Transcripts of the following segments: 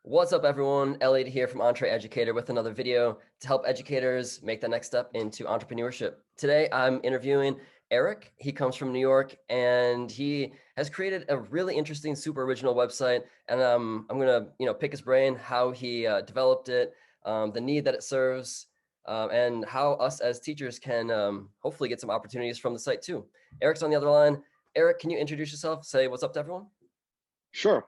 What's up, everyone? Elliot here from Entre Educator with another video to help educators make the next step into entrepreneurship. Today, I'm interviewing Eric. He comes from New York and he has created a really interesting, super original website. And I'm gonna, pick his brain how he developed it, the need that it serves, and how us as teachers can hopefully get some opportunities from the site too. Eric's on the other line. Eric, can you introduce yourself? Say what's up to everyone. Sure.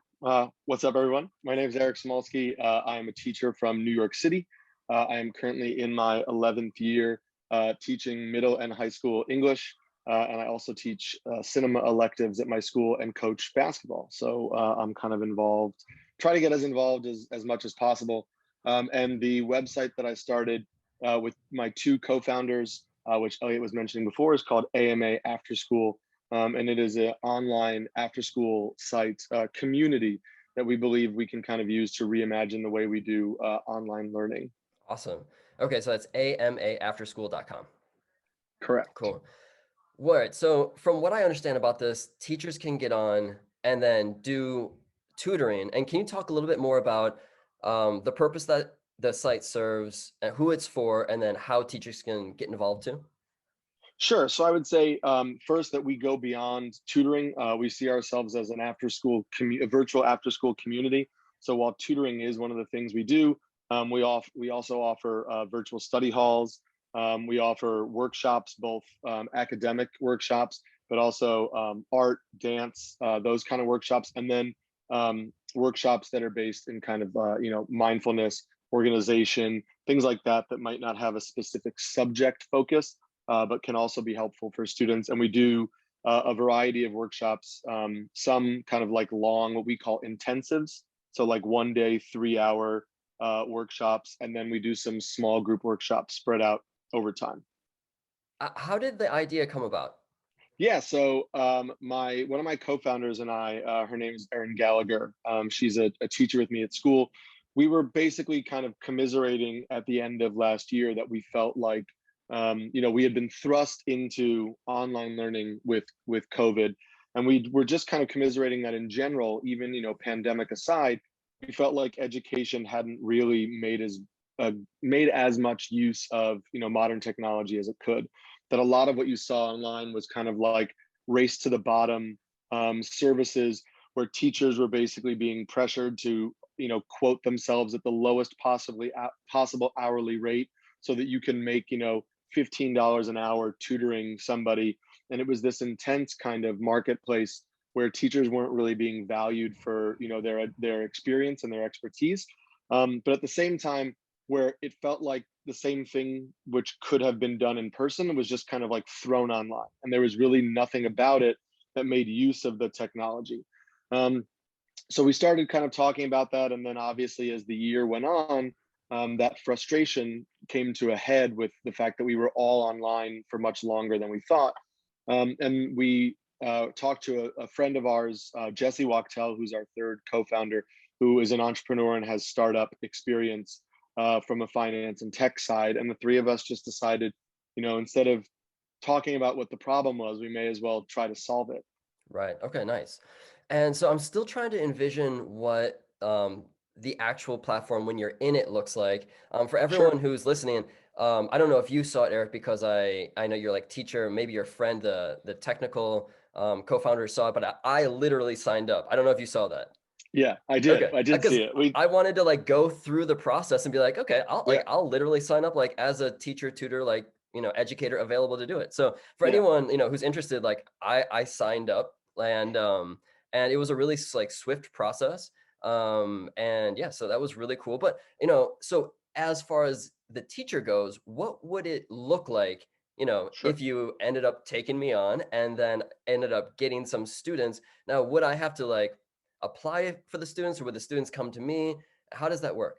What's up, everyone? My name is Eric Smolsky. I am a teacher from New York City. I am currently in my 11th year teaching middle and high school English. And I also teach cinema electives at my school and coach basketball. So I'm kind of involved, try to get as involved as much as possible. And the website that I started with my two co-founders, which Elliot was mentioning before, is called AMA After School. And it is an online after-school site community that we believe we can kind of use to reimagine the way we do online learning. Awesome. Okay, so that's amaafterschool.com. Correct. Cool. All right. So from what I understand about this, teachers can get on and then do tutoring. And can you talk a little bit more about the purpose that the site serves and who it's for, and then how teachers can get involved too? Sure. So I would say first that we go beyond tutoring. We see ourselves as an a virtual after-school community. So while tutoring is one of the things we do, we also offer virtual study halls. We offer workshops, both academic workshops, but also art, dance, those kind of workshops, and then workshops that are based in kind of mindfulness, organization, things like that that might not have a specific subject focus, but can also be helpful for students. And we do a variety of workshops, some kind of like long, what we call intensives. So like 1 day, 3 hour workshops. And then we do some small group workshops spread out over time. How did the idea come about? Yeah, so my one of my co-founders and I, her name is Erin Gallagher. She's a teacher with me at school. We were basically kind of commiserating at the end of last year that we felt like we had been thrust into online learning with COVID, and we were just kind of commiserating that in general, even pandemic aside, we felt like education hadn't really made as much use of modern technology as it could. That a lot of what you saw online was kind of like race to the bottom services where teachers were basically being pressured to quote themselves at the lowest possible hourly rate so that you can make $15 an hour tutoring somebody. And it was this intense kind of marketplace where teachers weren't really being valued for their experience and their expertise, but at the same time where it felt like the same thing which could have been done in person was just kind of like thrown online, and there was really nothing about it that made use of the technology. um, so we started kind of talking about that, and then obviously as the year went on, that frustration came to a head with the fact that we were all online for much longer than we thought. And we talked to a friend of ours, Jesse Wachtel, who's our third co-founder, who is an entrepreneur and has startup experience from a finance and tech side. And the three of us just decided, instead of talking about what the problem was, we may as well try to solve it. Right. Okay, nice. And so I'm still trying to envision what the actual platform when you're in it looks like. For everyone Sure. who's listening, I don't know if you saw it, Eric, because I know you're like teacher, maybe your friend, the technical co-founder saw it, but I literally signed up. I don't know if you saw that. Yeah, I did. Okay, I did see because it. We I wanted to like go through the process and be like, okay, Yeah, I'll literally sign up like as a teacher, tutor, like educator available to do it. So for yeah. anyone who's interested, like I signed up and it was a really like swift process. And yeah, so that was really cool. But so as far as the teacher goes, what would it look like? Sure. If you ended up taking me on and then ended up getting some students, now would I have to like apply for the students or would the students come to me? How does that work?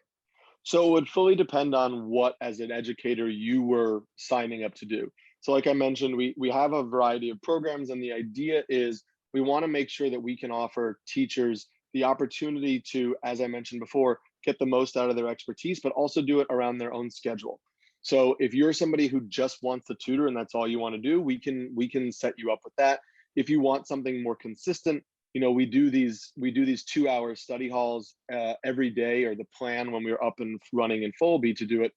So it would fully depend on what, as an educator, you were signing up to do. So, like I mentioned, we have a variety of programs, and the idea is we want to make sure that we can offer teachers the opportunity to, as I mentioned before, get the most out of their expertise, but also do it around their own schedule. So, if you're somebody who just wants to tutor and that's all you want to do, we can set you up with that. If you want something more consistent, we do these 2-hour study halls every day, or the plan when we were up and running in full be to do it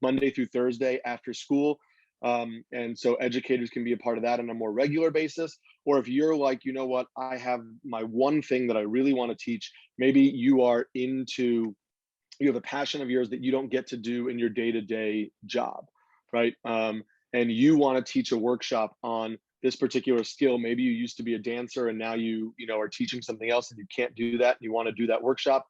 Monday through Thursday after school. And so educators can be a part of that on a more regular basis. Or if you're like, you know what, I have my one thing that I really want to teach, maybe you have a passion of yours that you don't get to do in your day-to-day job, right? And you want to teach a workshop on this particular skill. Maybe you used to be a dancer and now you are teaching something else and you can't do that and you want to do that workshop.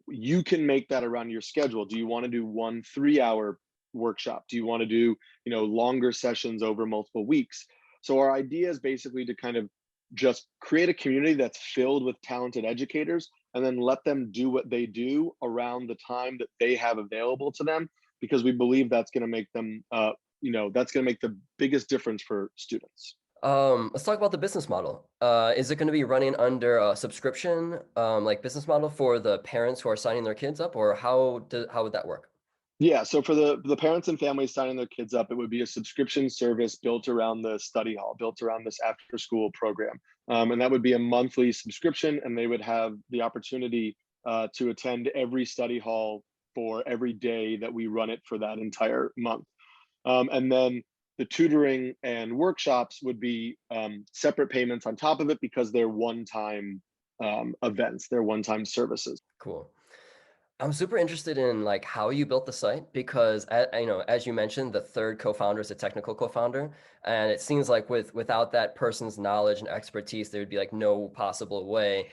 You can make that around your schedule. Do you want to do one 3-hour workshop? Do you want to do longer sessions over multiple weeks? So our idea is basically to kind of just create a community that's filled with talented educators, and then let them do what they do around the time that they have available to them, because we believe that's going to make them that's going to make the biggest difference for students. Let's talk about the business model. Is it going to be running under a subscription, like business model for the parents who are signing their kids up, or how would that work? Yeah, so for the parents and families signing their kids up, it would be a subscription service built around the study hall, built around this after school program. And that would be a monthly subscription, and they would have the opportunity to attend every study hall for every day that we run it for that entire month. And then the tutoring and workshops would be separate payments on top of it, because they're one-time events, they're one-time services. Cool. I'm super interested in like how you built the site because as you mentioned, the third co-founder is a technical co-founder, and it seems like without that person's knowledge and expertise, there would be like no possible way.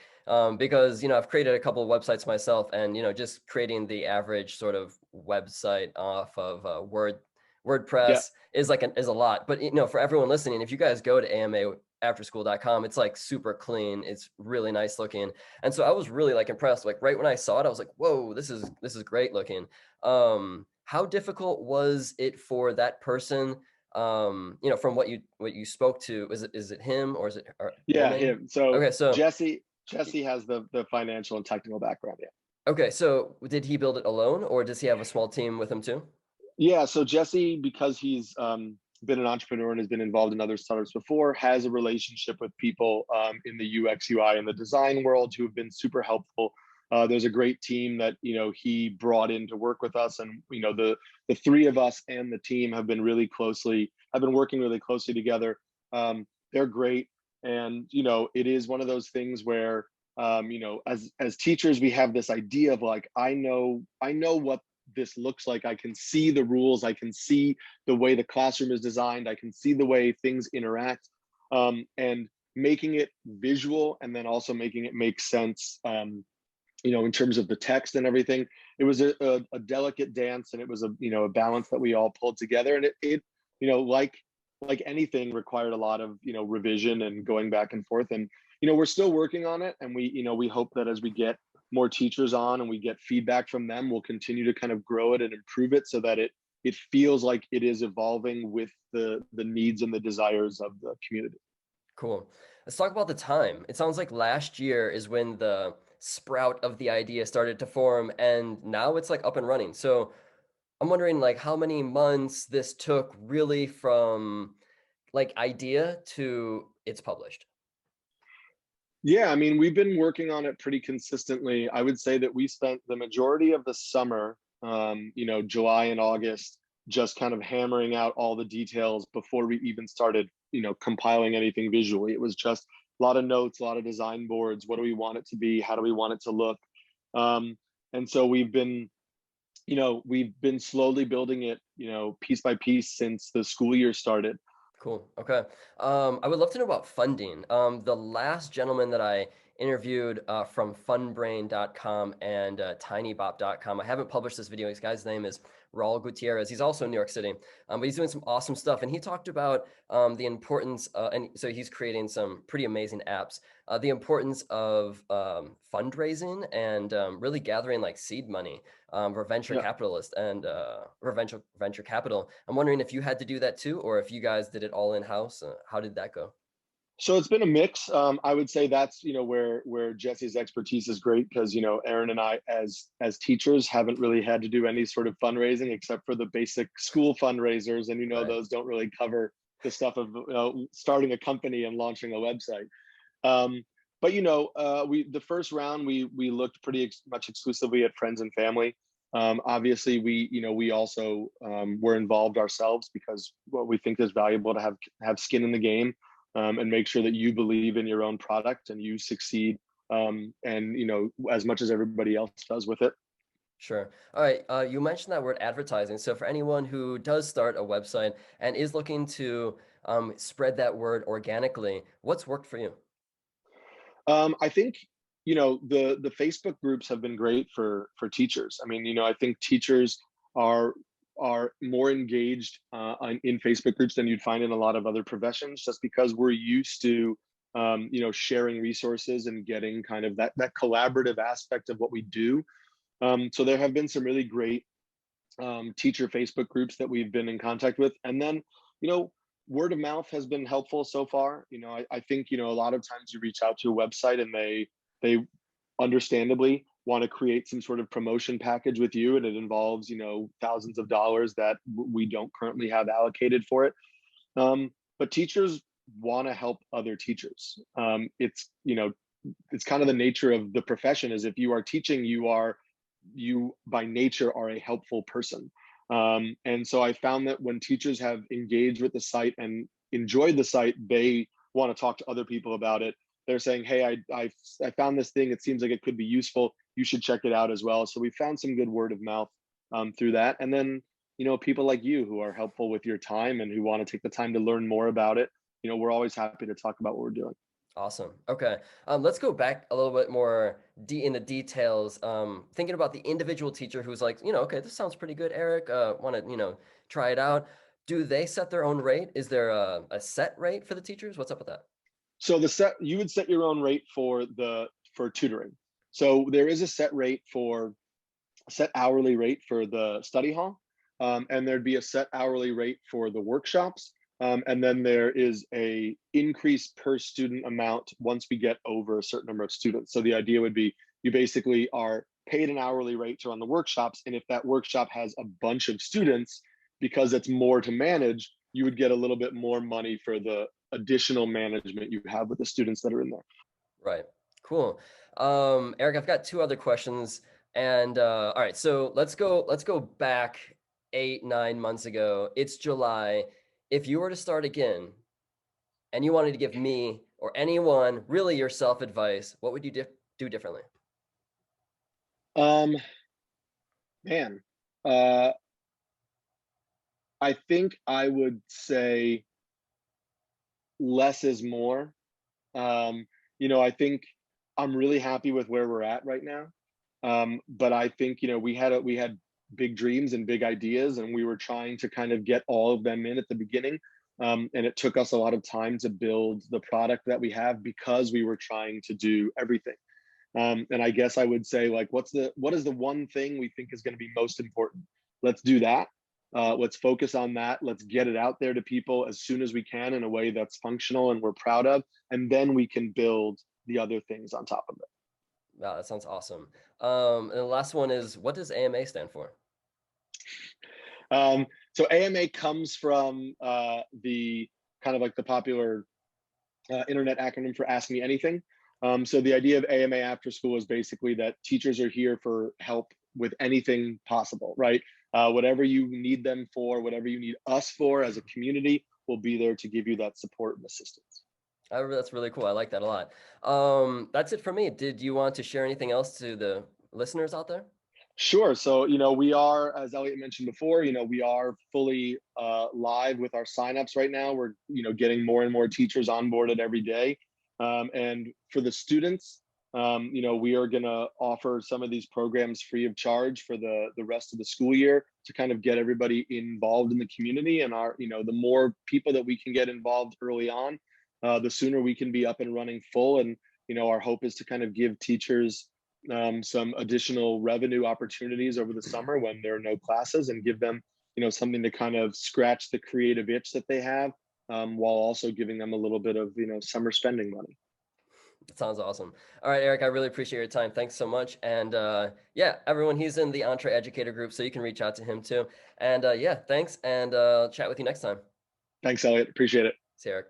Because I've created a couple of websites myself, and just creating the average sort of website off of Yeah, WordPress is a lot. But for everyone listening, if you guys go to amaafterschool.com, it's like super clean. It's really nice looking. And so I was really like impressed. Like right when I saw it, I was like, whoa, this is great looking. How difficult was it for that person? From what you spoke to, is it him or is it yeah, woman? him. So Okay, so Jesse has the financial and technical background. Yeah. okay, so did he build it alone or does he have a small team with him too? Yeah, so Jesse, because he's been an entrepreneur and has been involved in other startups before, has a relationship with people in the UX, UI, and the design world who have been super helpful. There's a great team that he brought in to work with us, and the three of us and the team have been working really closely together. They're great, and it is one of those things where as teachers, we have this idea of like, I know what this looks like. I can see the rules. I can see the way the classroom is designed. I can see the way things interact, and making it visual and then also making it make sense, in terms of the text and everything. It was a delicate dance, and it was a balance that we all pulled together. And it like anything, required a lot of revision and going back and forth. And we're still working on it, and we hope that as we get more teachers on and we get feedback from them, we'll continue to kind of grow it and improve it so that it feels like it is evolving with the needs and the desires of the community. Cool. Let's talk about the time. It sounds like last year is when the sprout of the idea started to form, and now it's like up and running. So I'm wondering like how many months this took really from like idea to it's published. Yeah, I mean, we've been working on it pretty consistently. I would say that we spent the majority of the summer, July and August, just kind of hammering out all the details before we even started, compiling anything visually. It was just a lot of notes, a lot of design boards. What do we want it to be? How do we want it to look? And so we've been slowly building it, piece by piece since the school year started. Cool. Okay. I would love to know about funding. The last gentleman that I interviewed from funbrain.com and tinybop.com, I haven't published this video. This guy's name is Raul Gutierrez. He's also in New York City, but he's doing some awesome stuff. And he talked about the importance, and so he's creating some pretty amazing apps, the importance of fundraising and really gathering like seed money for venture Yeah. capitalists and for venture capital. I'm wondering if you had to do that too, or if you guys did it all in house. How did that go? So it's been a mix. I would say that's where Jesse's expertise is great, because Aaron and I as teachers haven't really had to do any sort of fundraising except for the basic school fundraisers, and Right. those don't really cover the stuff of starting a company and launching a website. Um, But we the first round we looked pretty much exclusively at friends and family. Obviously, we also were involved ourselves because what we think is valuable to have skin in the game, and make sure that you believe in your own product and you succeed, and as much as everybody else does with it. Sure. All right. You mentioned that word advertising. So for anyone who does start a website and is looking to spread that word organically, what's worked for you? I think the Facebook groups have been great for teachers. I mean, I think teachers are are more engaged in Facebook groups than you'd find in a lot of other professions, just because we're used to sharing resources and getting kind of that collaborative aspect of what we do. So there have been some really great teacher Facebook groups that we've been in contact with. And then, you know, word of mouth has been helpful so far. I think, a lot of times you reach out to a website and they understandably want to create some sort of promotion package with you, and it involves, thousands of dollars that we don't currently have allocated for it. But teachers want to help other teachers. It's kind of the nature of the profession, is if you are teaching, you by nature are a helpful person. And so I found that when teachers have engaged with the site and enjoyed the site, they want to talk to other people about it. They're saying, hey, I found this thing, it seems like it could be useful, you should check it out as well. So we found some good word of mouth through that. And then people like you who are helpful with your time and who want to take the time to learn more about it, we're always happy to talk about what we're doing. Awesome. Okay. Let's go back a little bit more in the details. Thinking about the individual teacher who's like, okay, this sounds pretty good, Eric. Want to, try it out. Do they set their own rate? Is there a set rate for the teachers? What's up with that? So you would set your own rate for tutoring. So there is a set hourly rate for the study hall, and there'd be a set hourly rate for the workshops, and then there is a increase per student amount once we get over a certain number of students. So the idea would be you basically are paid an hourly rate to run the workshops, and if that workshop has a bunch of students, because it's more to manage, you would get a little bit more money for the additional management you have with the students that are in there. Right. Cool. Eric, I've got two other questions. And all right, so let's go back 8, 9 months ago. It's July. If you were to start again and you wanted to give me or anyone, really yourself, advice, what would you do differently? Um, Man, uh, I think I would say less is more. I think I'm really happy with where we're at right now. But I think we had big dreams and big ideas, and we were trying to kind of get all of them in at the beginning. And it took us a lot of time to build the product that we have because we were trying to do everything. And I guess I would say, like, what is the one thing we think is going to be most important? Let's do that. Let's focus on that. Let's get it out there to people as soon as we can in a way that's functional and we're proud of, and then we can build the other things on top of it. Wow, that sounds awesome. And the last one is, what does AMA stand for? Um, so AMA comes from the kind of like the popular internet acronym for Ask Me Anything. So the idea of AMA After School is basically that teachers are here for help with anything possible, right? Whatever you need them for, whatever you need us for as a community, we'll be there to give you that support and assistance. That's really cool. I like that a lot. That's it for me. Did you want to share anything else to the listeners out there? Sure. So, we are, as Elliot mentioned before, we are fully live with our signups right now. We're, getting more and more teachers onboarded every day. And for the students, we are going to offer some of these programs free of charge for the rest of the school year to kind of get everybody involved in the community. And the more people that we can get involved early on, the sooner we can be up and running full. And, our hope is to kind of give teachers some additional revenue opportunities over the summer when there are no classes, and give them something to kind of scratch the creative itch that they have, while also giving them a little bit of summer spending money. That sounds awesome. All right, Eric, I really appreciate your time. Thanks so much. And yeah, everyone, he's in the Entre Educator group, so you can reach out to him too. And yeah, thanks, and chat with you next time. Thanks, Elliot. Appreciate it. See you, Eric.